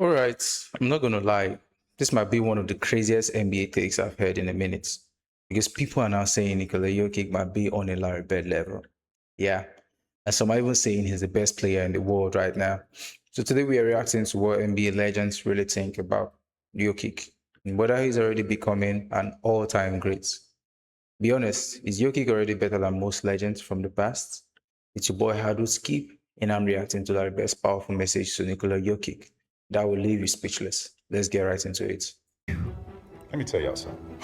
All right, I'm not gonna lie. This might be one of the craziest NBA takes I've heard in a minute because people are now saying Nikola Jokic might be on a Larry Bird level. Yeah, and some are even saying he's the best player in the world right now. So today we are reacting to what NBA legends really think about Jokic and whether he's already becoming an all-time great. Be honest, is Jokic already better than most legends from the past? It's your boy Hardwood Skip, and I'm reacting to that best powerful message to Nikola Jokic that will leave you speechless. Let's get right into it. Let me tell y'all something.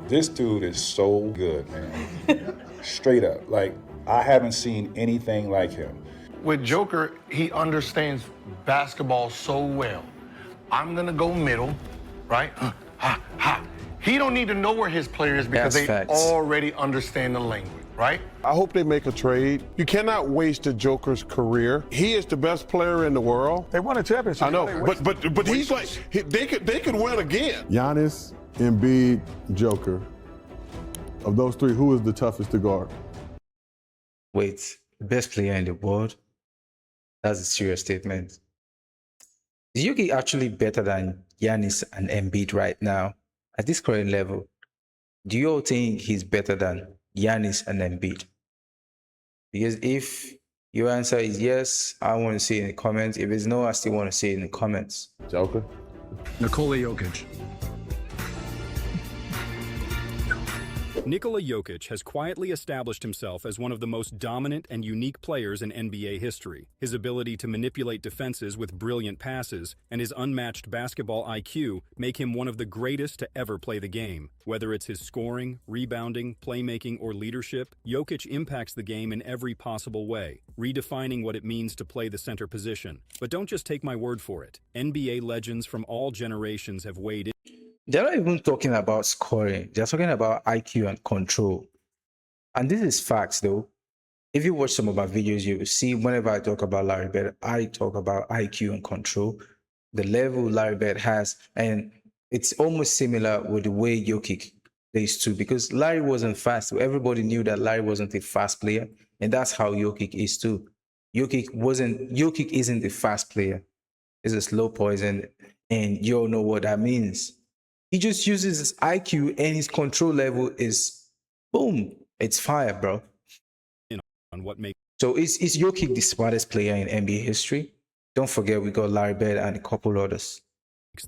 This dude is so good, man. Straight up. Like, I haven't seen anything like him. With Joker, he understands basketball so well. I'm gonna go middle, right? Ha, ha. He don't need to know where his player is because That's they facts. already understand the language, right? I hope they make a trade. You cannot waste the Joker's career. He is the best player in the world. They won a championship. I know, but he's like they could win again. Giannis, Embiid, Joker. Of those three, who is the toughest to guard? Wait, best player in the world? That's a serious statement. Is Jokic actually better than Giannis and Embiid right now at this current level? Do you all think he's better than Giannis and Embiid? Because if your answer is yes, I want to see it in the comments. If it's no, I still want to see it in the comments. Joker? Nikola Jokic. Nikola Jokic has quietly established himself as one of the most dominant and unique players in NBA history. His ability to manipulate defenses with brilliant passes and his unmatched basketball IQ make him one of the greatest to ever play the game. Whether it's his scoring, rebounding, playmaking, or leadership, Jokic impacts the game in every possible way, redefining what it means to play the center position. But don't just take my word for it. NBA legends from all generations have weighed in. They're not even talking about scoring. They're talking about IQ and control. And this is facts, though. If you watch some of my videos, you will see whenever I talk about Larry Bird, I talk about IQ and control, the level Larry Bird has. And it's almost similar with the way Jokic plays too, because Larry wasn't fast. Everybody knew that Larry wasn't a fast player. And that's how Jokic is too. Jokic isn't a fast player. He's a slow poison. And you all know what that means. He just uses his IQ and his control level is boom. It's fire, bro. On what makes So is Jokic the smartest player in NBA history? Don't forget we got Larry Bird and a couple others.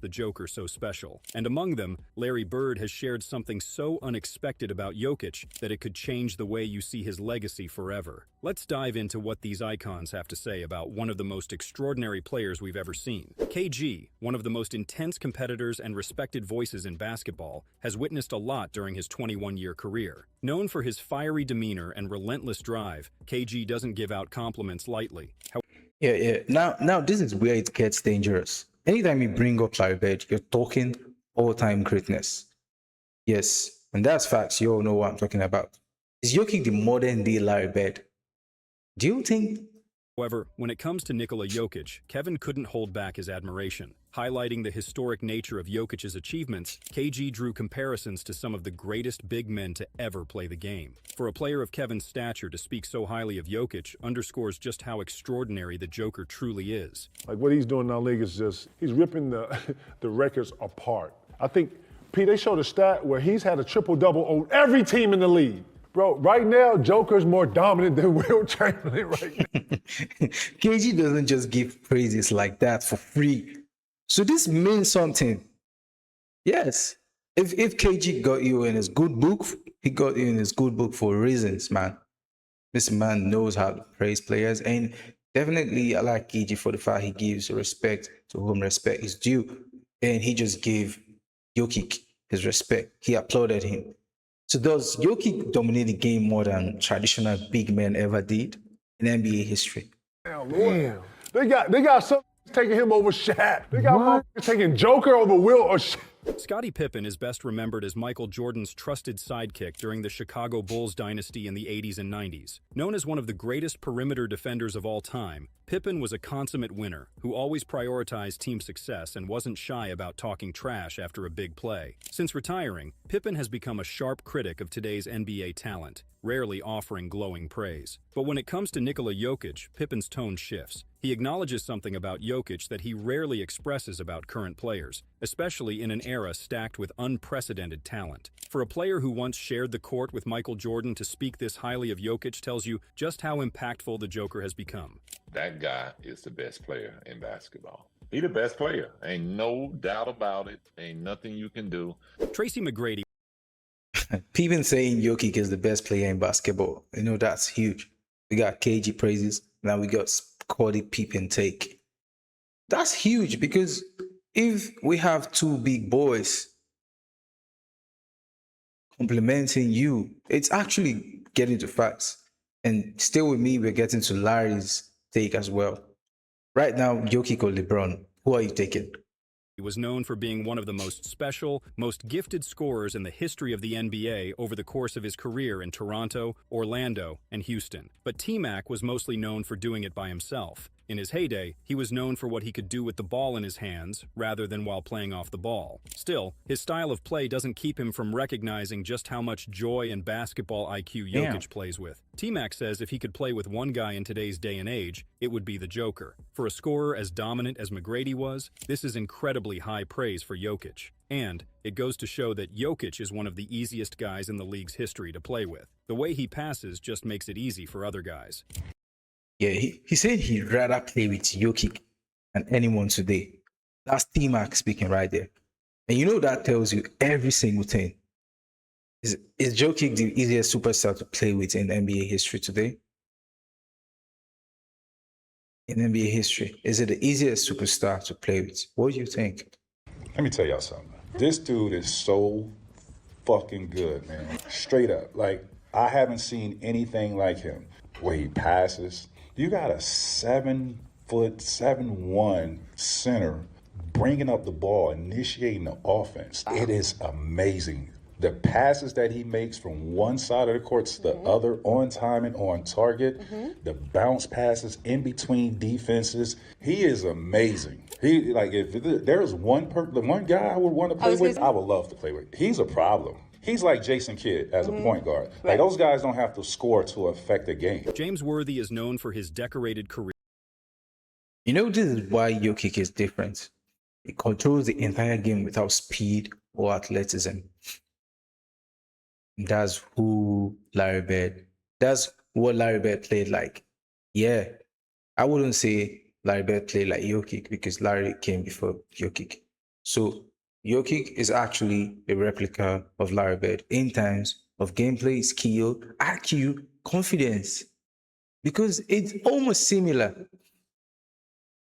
the Joker so special. And among them, Larry Bird has shared something so unexpected about Jokic that it could change the way you see his legacy forever. Let's dive into what these icons have to say about one of the most extraordinary players we've ever seen. KG, one of the most intense competitors and respected voices in basketball, has witnessed a lot during his 21-year career. Known for his fiery demeanor and relentless drive, KG doesn't give out compliments lightly. Yeah. Now this is where it gets dangerous. Anytime you bring up Larry Bird, you're talking all-time greatness. Yes, and that's facts. You all know what I'm talking about. Is Jokic the modern-day Larry Bird? Do you think? However, when it comes to Nikola Jokic, Kevin couldn't hold back his admiration. Highlighting the historic nature of Jokic's achievements, KG drew comparisons to some of the greatest big men to ever play the game. For a player of Kevin's stature to speak so highly of Jokic underscores just how extraordinary the Joker truly is. Like what he's doing in our league is just, he's ripping the the records apart. I think, Pete, they showed a stat where he's had a triple-double on every team in the league. Bro, right now, Joker's more dominant than Will Chamberlain right now. KG doesn't just give praises like that for free. So this means something. Yes. If KG got you in his good book, he got you in his good book for reasons, man. This man knows how to praise players, and definitely I like KG for the fact he gives respect to whom respect is due. And he just gave Jokic his respect. He applauded him. So does Jokic dominate the game more than traditional big men ever did in NBA history? Damn. They got some taking him over Shaq. They got motherfuckers taking Joker over Will or Shaq. Scottie Pippen is best remembered as Michael Jordan's trusted sidekick during the Chicago Bulls dynasty in the 80s and 90s. Known as one of the greatest perimeter defenders of all time, Pippen was a consummate winner who always prioritized team success and wasn't shy about talking trash after a big play. Since retiring, Pippen has become a sharp critic of today's NBA talent. rarely offering glowing praise. But when it comes to Nikola Jokic, Pippen's tone shifts. He acknowledges something about Jokic that he rarely expresses about current players, especially in an era stacked with unprecedented talent. For a player who once shared the court with Michael Jordan to speak this highly of Jokic tells you just how impactful the Joker has become. That guy is the best player in basketball. He the best player. Ain't no doubt about it. Ain't nothing you can do. Tracy McGrady. Pippen saying Jokic is the best player in basketball. You know, that's huge. We got KG praises. Now we got Scottie Pippen take. That's huge because if we have two big boys complimenting you, it's actually getting to facts. And still with me, we're getting to Larry's take as well. Right now, Jokic or LeBron, who are you taking? He was known for being one of the most special, most gifted scorers in the history of the NBA over the course of his career in Toronto, Orlando, and Houston. But T-Mac was mostly known for doing it by himself. In his heyday, he was known for what he could do with the ball in his hands, rather than while playing off the ball. Still, his style of play doesn't keep him from recognizing just how much joy and basketball IQ Jokic plays with. T-Mac says if he could play with one guy in today's day and age, it would be the Joker. For a scorer as dominant as McGrady was, this is incredibly high praise for Jokic. And it goes to show that Jokic is one of the easiest guys in the league's history to play with. The way he passes just makes it easy for other guys. Yeah, he said he'd rather play with Jokic than anyone today. That's T-Mac speaking right there. And you know that tells you every single thing. Is Jokic the easiest superstar to play with in NBA history today? In NBA history, is it the easiest superstar to play with? What do you think? Let me tell y'all something. This dude is so fucking good, man. Straight up. Like, I haven't seen anything like him. Where he passes. You got a 7'1" center bringing up the ball, initiating the offense. It is amazing. The passes that he makes from one side of the court to the other, on time and on target, the bounce passes in between defenses, he is amazing. He, like, if there's one guy I would want to play with, I would love to play with. He's a problem. He's like Jason Kidd as a point guard. Like, those guys don't have to score to affect the game. James Worthy is known for his decorated career. You know, this is why Jokic is different. He controls the entire game without speed or athleticism. That's what Larry Bird played like. Yeah, I wouldn't say Larry Bird played like Jokic because Larry came before Jokic. So Jokic is actually a replica of Larry Bird in terms of gameplay, skill, IQ, confidence, because it's almost similar.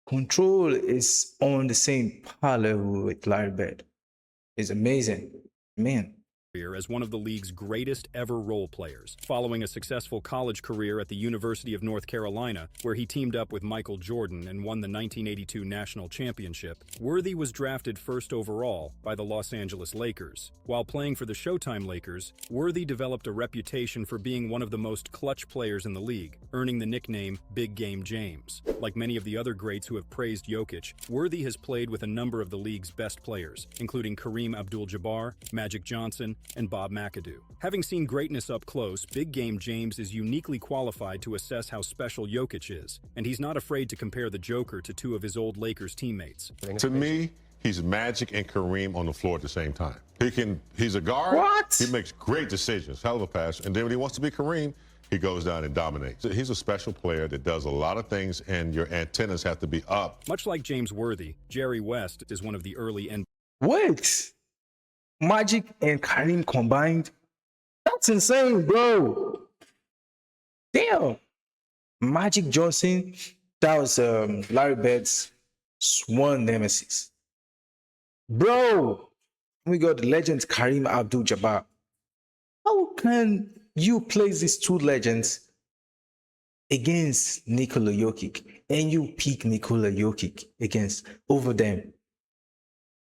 Control is on the same par level with Larry Bird. It's amazing, man. As one of the league's greatest ever role players. Following a successful college career at the University of North Carolina, where he teamed up with Michael Jordan and won the 1982 national championship, Worthy was drafted first overall by the Los Angeles Lakers. While playing for the Showtime Lakers, Worthy developed a reputation for being one of the most clutch players in the league, earning the nickname Big Game James. Like many of the other greats who have praised Jokic, Worthy has played with a number of the league's best players, including Kareem Abdul-Jabbar, Magic Johnson, and Bob McAdoo. Having seen greatness up close, Big Game James is uniquely qualified to assess how special Jokic is, and he's not afraid to compare the Joker to two of his old Lakers teammates. To me, he's Magic and Kareem on the floor at the same time. He's a guard. What? He makes great decisions, hell of a pass, and then when he wants to be Kareem, he goes down and dominates. He's a special player that does a lot of things, and your antennas have to be up. Much like James Worthy, Jerry West is one of the early NBA. Wait, Magic and Kareem combined? That's insane, bro. Damn. Magic Johnson, that was Larry Bird's sworn nemesis. Bro, we got the legend Kareem Abdul-Jabbar. How can you place these two legends against Nikola Jokic and you pick Nikola Jokic over them?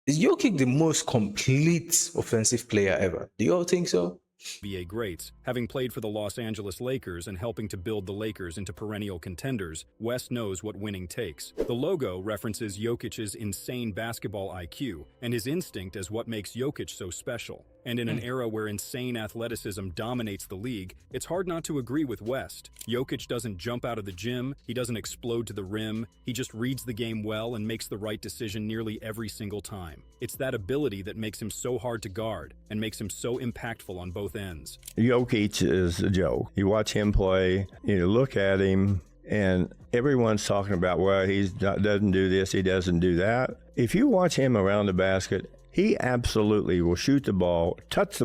Is Jokic the most complete offensive player ever? Do you all think so? NBA greats. Having played for the Los Angeles Lakers and helping to build the Lakers into perennial contenders, West knows what winning takes. The logo references Jokic's insane basketball IQ and his instinct as what makes Jokic so special. And in an era where insane athleticism dominates the league, it's hard not to agree with West. Jokic doesn't jump out of the gym, he doesn't explode to the rim, he just reads the game well and makes the right decision nearly every single time. It's that ability that makes him so hard to guard and makes him so impactful on both ends. Jokic is a joke. You watch him play, you look at him, and everyone's talking about, well, he doesn't do this, he doesn't do that. If you watch him around the basket, he absolutely will shoot the ball, touch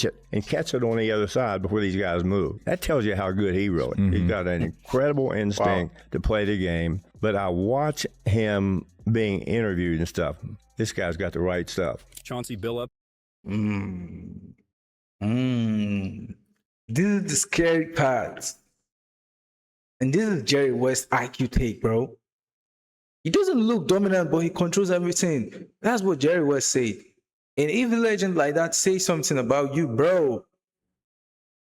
it, and catch it on the other side before these guys move. That tells you how good he really is. He's got an incredible instinct to play the game. But I watch him being interviewed and stuff. This guy's got the right stuff. Chauncey Billups. This is the scary part. And this is Jerry West IQ take, bro. He doesn't look dominant, but he controls everything. That's what Jerry West said. And if a legend like that says something about you, bro,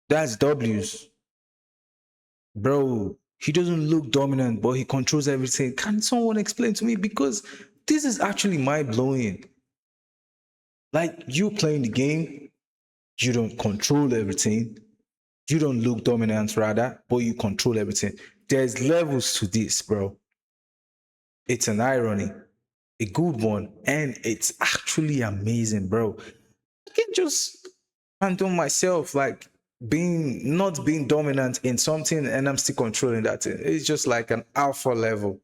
that's W's. Bro, he doesn't look dominant, but he controls everything. Can someone explain to me? Because this is actually mind-blowing. Like, you playing the game, you don't control everything. You don't look dominant, rather, but you control everything. There's levels to this, bro. It's an irony, a good one, and it's actually amazing, bro. I can just handle myself like not being dominant in something, and I'm still controlling that. It's just like an alpha level.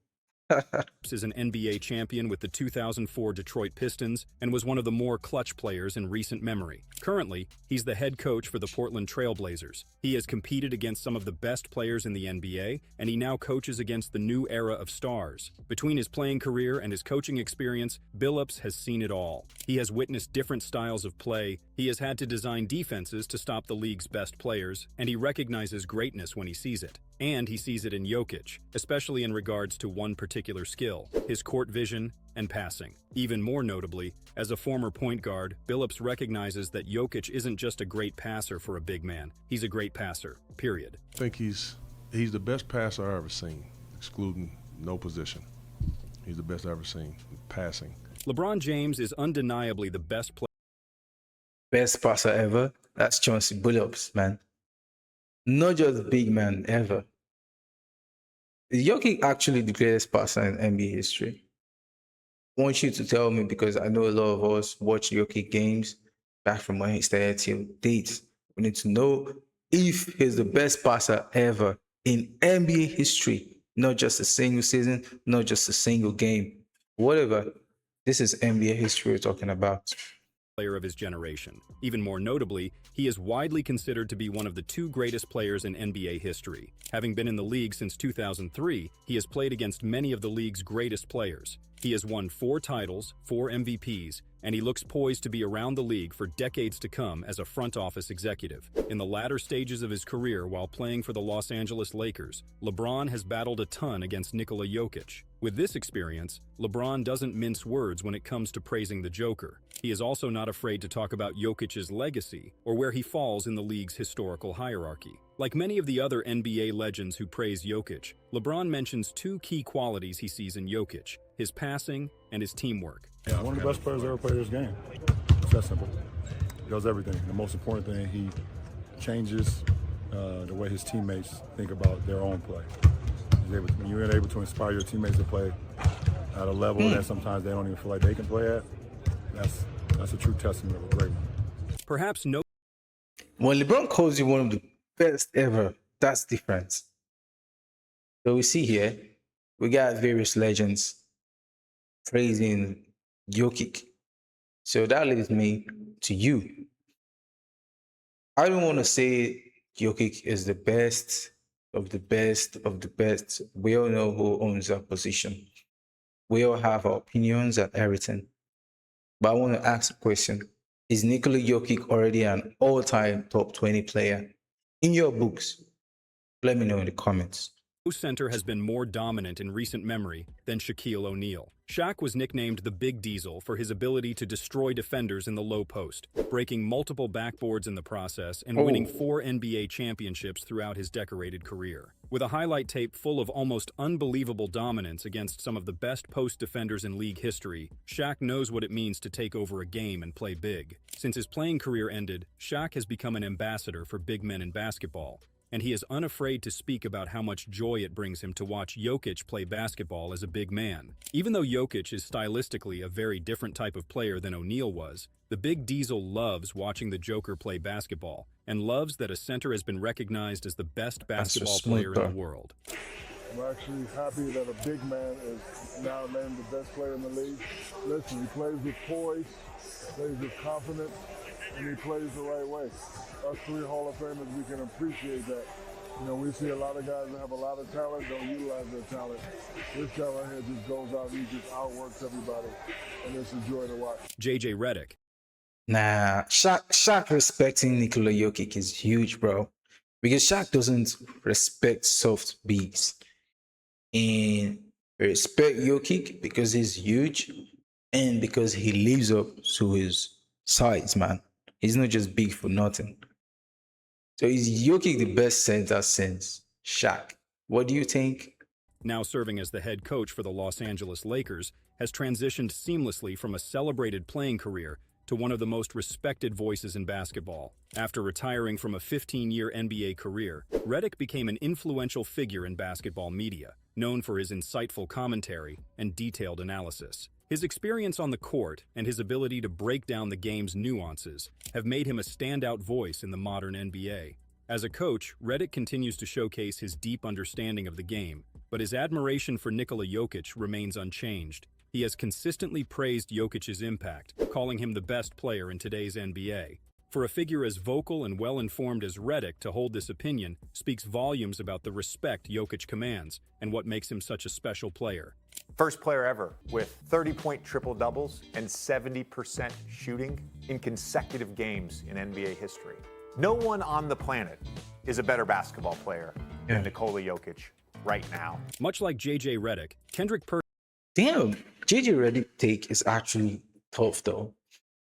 Is an NBA champion with the 2004 Detroit Pistons and was one of the more clutch players in recent memory. Currently, he's the head coach for the Portland Trail Blazers. He has competed against some of the best players in the NBA, and he now coaches against the new era of stars. Between his playing career and his coaching experience, Billups has seen it all. He has witnessed different styles of play, he has had to design defenses to stop the league's best players, and he recognizes greatness when he sees it. And he sees it in Jokic, especially in regards to one particular skill, his court vision and passing. Even more notably, as a former point guard, Billups recognizes that Jokic isn't just a great passer for a big man, he's a great passer, period. I think he's the best passer I've ever seen, excluding no position. He's the best I've ever seen, passing. LeBron James is undeniably the best player. Best passer ever? That's Chauncey Billups, man. Not just the big man ever. Is Jokic actually the greatest passer in NBA history? I want you to tell me, because I know a lot of us watch Jokic games back from when he started till date. We need to know if he's the best passer ever in NBA history. Not just a single season, not just a single game. Whatever. This is NBA history we're talking about. Player of his generation. Even more notably, he is widely considered to be one of the two greatest players in NBA history. Having been in the league since 2003, he has played against many of the league's greatest players. He has won 4 titles, 4 MVPs, and he looks poised to be around the league for decades to come as a front office executive. In the latter stages of his career while playing for the Los Angeles Lakers, LeBron has battled a ton against Nikola Jokic. With this experience, LeBron doesn't mince words when it comes to praising the Joker. He is also not afraid to talk about Jokic's legacy or where he falls in the league's historical hierarchy. Like many of the other NBA legends who praise Jokic, LeBron mentions 2 key qualities he sees in Jokic: his passing and his teamwork. Yeah, one of the best players ever played this game. It's that simple. He does everything. The most important thing, he changes the way his teammates think about their own play. When you're able to inspire your teammates to play at a level that sometimes they don't even feel like they can play at, that's a true testament of a great one. Perhaps no. When LeBron calls you one of the best ever, that's different. So we see here, we got various legends praising Jokic. So that leads me to you. I don't want to say Jokic is the best of the best of the best. We all know who owns that position. We all have our opinions and everything. But I want to ask a question. Is Nikola Jokic already an all-time top 20 player? In your books, let me know in the comments. No center has been more dominant in recent memory than Shaquille O'Neal. Shaq was nicknamed the Big Diesel for his ability to destroy defenders in the low post, breaking multiple backboards in the process and winning 4 NBA championships throughout his decorated career. With a highlight tape full of almost unbelievable dominance against some of the best post defenders in league history, Shaq knows what it means to take over a game and play big. Since his playing career ended, Shaq has become an ambassador for big men in basketball, and he is unafraid to speak about how much joy it brings him to watch Jokic play basketball as a big man. Even though Jokic is stylistically a very different type of player than O'Neal was, the Big Diesel loves watching the Joker play basketball and loves that a center has been recognized as the best basketball player in the world. I'm actually happy that a big man is now named the best player in the league. Listen, he plays with poise, plays with confidence, and he plays the right way. Us 3 Hall of Famers, we can appreciate that. You know, we see a lot of guys that have a lot of talent, don't utilize their talent. This guy right here just goes out, he just outworks everybody, and it's a joy to watch. JJ Redick. Nah, Shaq respecting Nikola Jokic is huge, bro. Because Shaq doesn't respect soft bigs. And respect Jokic because he's huge and because he lives up to his size, man. He's not just big for nothing. So is Jokic the best center since Shaq? What do you think? Now serving as the head coach for the Los Angeles Lakers, has transitioned seamlessly from a celebrated playing career to one of the most respected voices in basketball. After retiring from a 15-year NBA career, Redick became an influential figure in basketball media, known for his insightful commentary and detailed analysis. His experience on the court and his ability to break down the game's nuances have made him a standout voice in the modern NBA. As a coach, Redick continues to showcase his deep understanding of the game, but his admiration for Nikola Jokic remains unchanged. He has consistently praised Jokic's impact, calling him the best player in today's NBA. For a figure as vocal and well-informed as Redick to hold this opinion speaks volumes about the respect Jokic commands and what makes him such a special player. First player ever with 30-point triple-doubles and 70% shooting in consecutive games in NBA history. No one on the planet is a better basketball player than Nikola Jokic right now. Much like JJ Redick, Kendrick Perkins. Damn, JJ Redick take is actually tough though.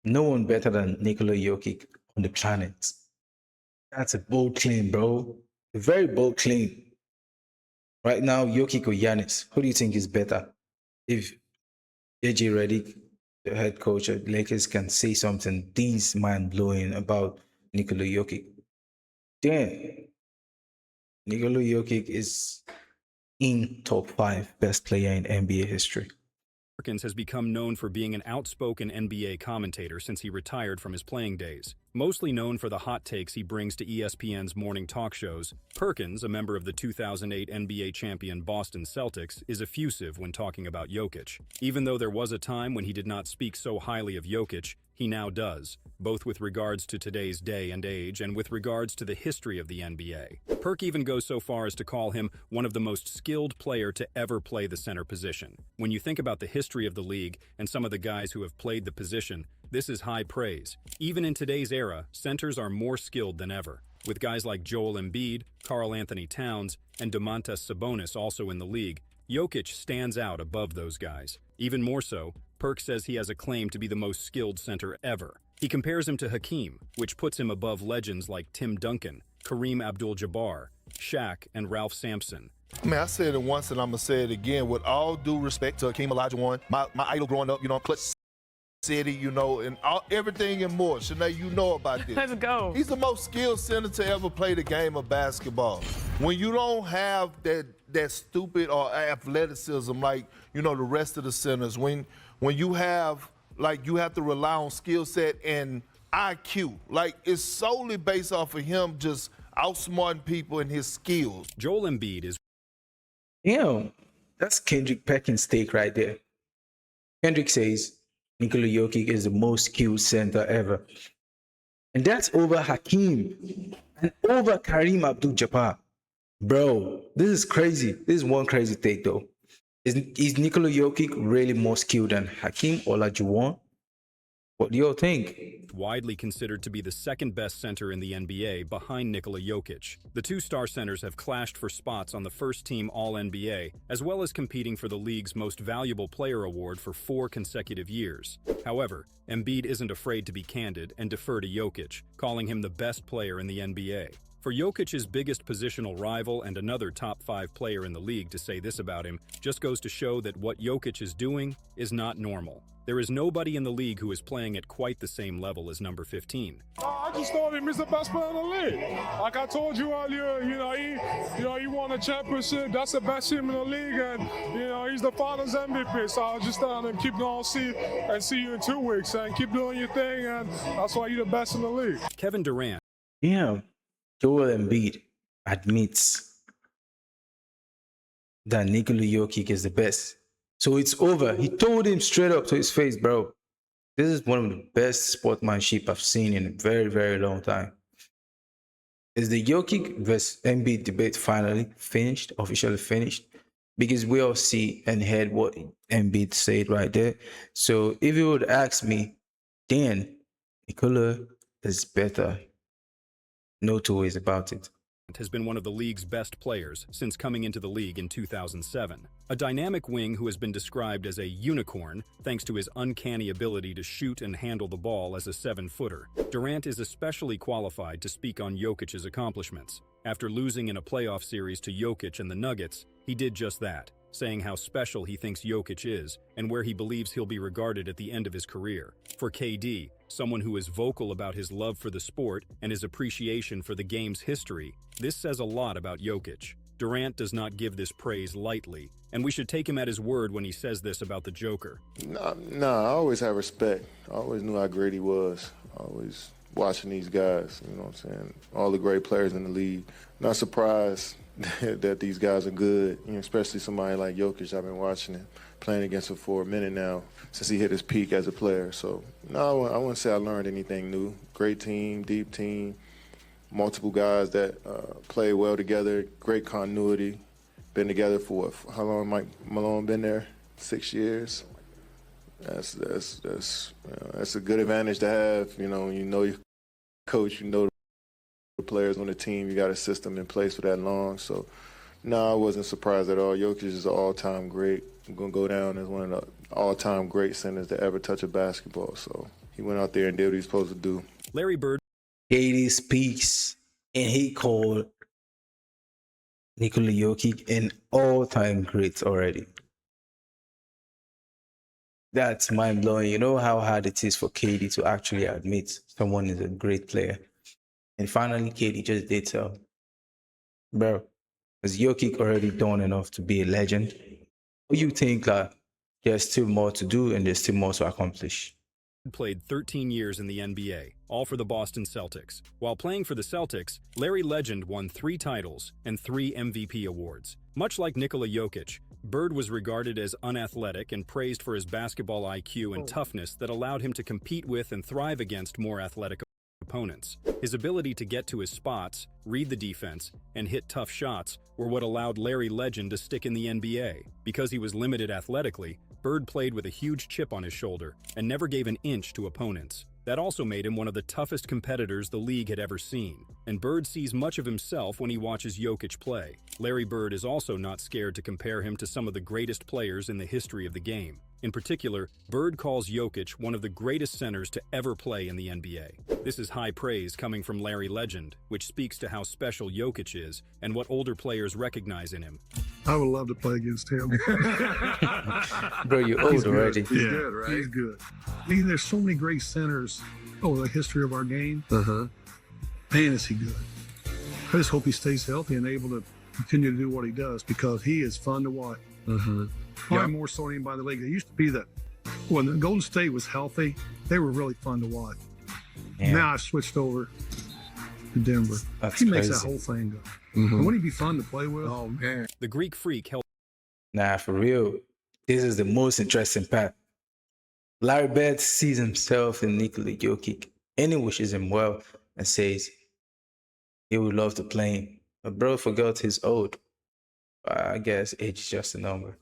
No one better than Nikola Jokic on the planet. That's a bold claim, bro. A very bold claim. Right now, Jokic or Giannis, who do you think is better? If JJ Redick, the head coach of the Lakers, can say something this mind-blowing about Nikola Jokic. Damn. Nikola Jokic is in top 5 best player in NBA history. Perkins has become known for being an outspoken NBA commentator since he retired from his playing days. Mostly known for the hot takes he brings to ESPN's morning talk shows, Perkins, a member of the 2008 NBA champion Boston Celtics, is effusive when talking about Jokic. Even though there was a time when he did not speak so highly of Jokic, he now does, both with regards to today's day and age and with regards to the history of the NBA. Perk even goes so far as to call him one of the most skilled player to ever play the center position. When you think about the history of the league and some of the guys who have played the position, this is high praise. Even in today's era, centers are more skilled than ever. With guys like Joel Embiid, Karl Anthony Towns, and Domantas Sabonis also in the league, Jokic stands out above those guys. Even more so, Perk says he has a claim to be the most skilled center ever. He compares him to Hakeem, which puts him above legends like Tim Duncan, Kareem Abdul-Jabbar, Shaq, and Ralph Sampson. Man, I said it once and I'm going to say it again. With all due respect to Hakeem Olajuwon, my idol growing up, Clutch City, and everything and more. Shanae, you know about this. Let's go. He's the most skilled center to ever play the game of basketball. When you don't have that stupid or athleticism like, the rest of the centers, when you have, you have to rely on skill set and IQ. It's solely based off of him just outsmarting people and his skills. Joel Embiid is... That's Kendrick Perkins' take right there. Kendrick says Nikola Jokic is the most skilled center ever. And that's over Hakeem and over Kareem Abdul-Jabbar. Bro, this is crazy. This is one crazy take though. Is Nikola Jokic really more skilled than Hakeem Olajuwon? What do y'all think? Widely considered to be the second best center in the NBA behind Nikola Jokic. The two star centers have clashed for spots on the first team All-NBA, as well as competing for the league's most valuable player award for 4 consecutive years. However, Embiid isn't afraid to be candid and defer to Jokic, calling him the best player in the NBA. For Jokic's biggest positional rival and another top 5 player in the league to say this about him just goes to show that what Jokic is doing is not normal. There is nobody in the league who is playing at quite the same level as number 15. I just thought him as the best player in the league. Like I told you earlier, he won a championship. That's the best team in the league, and he's the Finals MVP. So I just thought him keep going, see you in 2 weeks, and keep doing your thing, and that's why you're the best in the league. Kevin Durant. Yeah, Joel Embiid admits that Nikola Jokic is the best. So it's over. He told him straight up to his face, bro, this is one of the best sportsmanship I've seen in a very, very long time. Is the Jokic versus Embiid debate finally finished, officially finished? Because we all see and heard what Embiid said right there. So if you would ask me, then Nikola is better. No two ways about it. Has been one of the league's best players since coming into the league in 2007. A dynamic wing who has been described as a unicorn thanks to his uncanny ability to shoot and handle the ball as a 7-footer. Durant is especially qualified to speak on Jokic's accomplishments. After losing in a playoff series to Jokic and the Nuggets, he did just that, saying how special he thinks Jokic is and where he believes he'll be regarded at the end of his career. For KD, someone who is vocal about his love for the sport and his appreciation for the game's history, this says a lot about Jokic. Durant does not give this praise lightly, and we should take him at his word when he says this about the Joker. Nah, I always have respect. I always knew how great he was. Always watching these guys, you know what I'm saying? All the great players in the league. Not surprised that these guys are good, especially somebody like Jokic. I've been watching him, playing against him for a minute now since he hit his peak as a player. So, no, I wouldn't say I learned anything new. Great team, deep team, multiple guys that play well together, great continuity. Been together for what? How long Mike Malone been there? 6 years. That's a good advantage to have. You know your coach, the players on the team. You got a system in place for that long. So, no, I wasn't surprised at all. Jokic is an all-time great. I'm going to go down as one of the all-time great centers to ever touch a basketball. So he went out there and did what he was supposed to do. Larry Bird. KD speaks, and he called Nikola Jokic an all-time great already. That's mind-blowing. You know how hard it is for KD to actually admit someone is a great player. And finally, KD just did so. Bro, is Jokic already done enough to be a legend? Or you think that there's still more to do and there's still more to accomplish? Played 13 years in the NBA, all for the Boston Celtics. While playing for the Celtics, Larry Legend won 3 titles and 3 MVP awards. Much like Nikola Jokic, Bird was regarded as unathletic and praised for his basketball IQ and toughness that allowed him to compete with and thrive against more athletic opponents. His ability to get to his spots, read the defense, and hit tough shots were what allowed Larry Legend to stick in the NBA. Because he was limited athletically, Bird played with a huge chip on his shoulder and never gave an inch to opponents. That also made him one of the toughest competitors the league had ever seen. And Bird sees much of himself when he watches Jokic play. Larry Bird is also not scared to compare him to some of the greatest players in the history of the game. In particular, Bird calls Jokic one of the greatest centers to ever play in the NBA. This is high praise coming from Larry Legend, which speaks to how special Jokic is and what older players recognize in him. I would love to play against him. Bro, you're old already. He's good, right? He's good. I mean, there's so many great centers over the history of our game. Man, is he good. I just hope he stays healthy and able to continue to do what he does because he is fun to watch. Probably more so than anybody in the league. It used to be that when the Golden State was healthy, they were really fun to watch. Yeah. Now I've switched over to Denver. That's he makes crazy. that whole thing go. And wouldn't he be fun to play with? Oh, man. The Greek Freak held. Nah, for real. This is the most interesting part. Larry Bird sees himself in Nikola Jokic and he wishes him well and says he would love to play him. But bro forgot he's old. I guess age is just a number.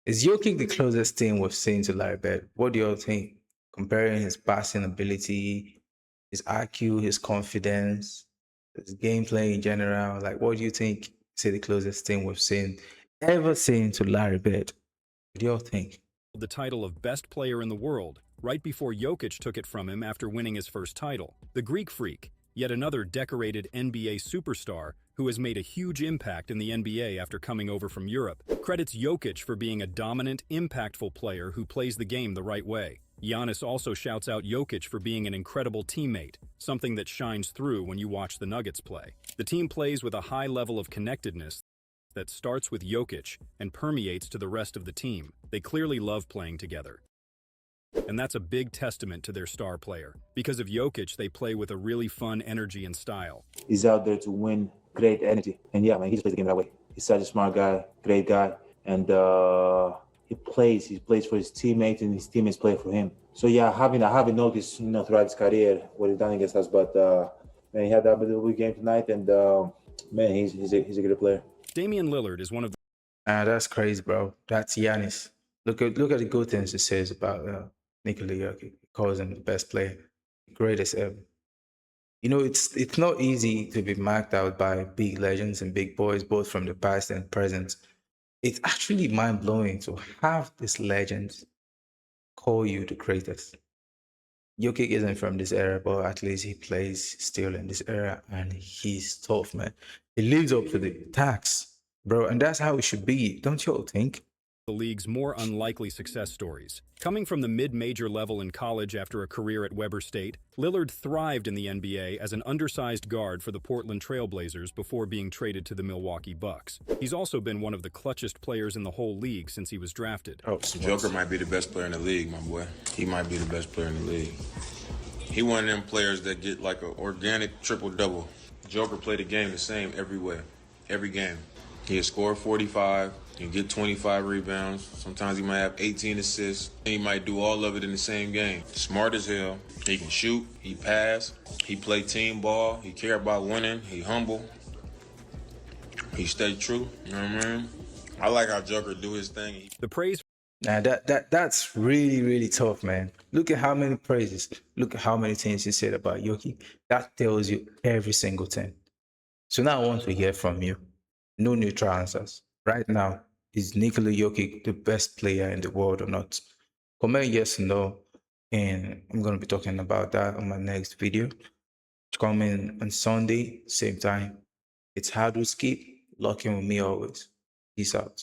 Is Jokic the closest thing we've seen to Larry Bird? What do y'all think? comparing his passing ability, his IQ, his confidence, his gameplay in general. Like, what do you think? Say the closest thing we've ever seen to Larry Bird. What do y'all think? The title of best player in the world, right before Jokic took it from him after winning his first title. The Greek Freak, yet another decorated NBA superstar who has made a huge impact in the NBA after coming over from Europe, credits Jokic for being a dominant, impactful player who plays the game the right way. Giannis also shouts out Jokic for being an incredible teammate, something that shines through when you watch the Nuggets play. The team plays with a high level of connectedness that starts with Jokic and permeates to the rest of the team. They clearly love playing together. And that's a big testament to their star player. Because of Jokic, they play with a really fun energy and style. He's out there to win, great energy. And yeah, man, he just plays the game that way. He's such a smart guy, great guy. And he plays for his teammates, and his teammates play for him. So yeah, I haven't noticed, throughout his career what he's done against us, but man, he had that big game tonight, and man, he's a good player. Damian Lillard is one of the... That's crazy, bro. That's Giannis. Look at the good things he says about Nikola Jokic. He calls him the best player, greatest ever. It's not easy to be marked out by big legends and big boys, both from the past and present. It's actually mind-blowing to have these legends call you the greatest. Jokic isn't from this era, but at least he plays still in this era, and he's tough, man. He lives up to the tax, bro, and that's how it should be, don't you all think? The league's more unlikely success stories. Coming from the mid-major level in college after a career at Weber State, Lillard thrived in the NBA as an undersized guard for the Portland Trail Blazers before being traded to the Milwaukee Bucks. He's also been one of the clutchest players in the whole league since he was drafted. Joker might be the best player in the league, my boy. He might be the best player in the league. He one of them players that get like an organic triple-double. Joker played the game the same everywhere, every game. He'll score 45, he'll get 25 rebounds. Sometimes he might have 18 assists. He might do all of it in the same game. Smart as hell. He can shoot, he pass, he play team ball, he care about winning, he humble. He stay true, you know what I mean? I like how Joker do his thing. The praise... Now that's really, really tough, man. Look at how many praises, look at how many things he said about Jokic. That tells you every single thing. So now I want to hear from you. No neutral answers. Right now, is Nikola Jokic the best player in the world or not? Comment yes or no, and I'm going to be talking about that on my next video. Coming on Sunday, same time. It's Hardwood. Keep locking with me always. Peace out.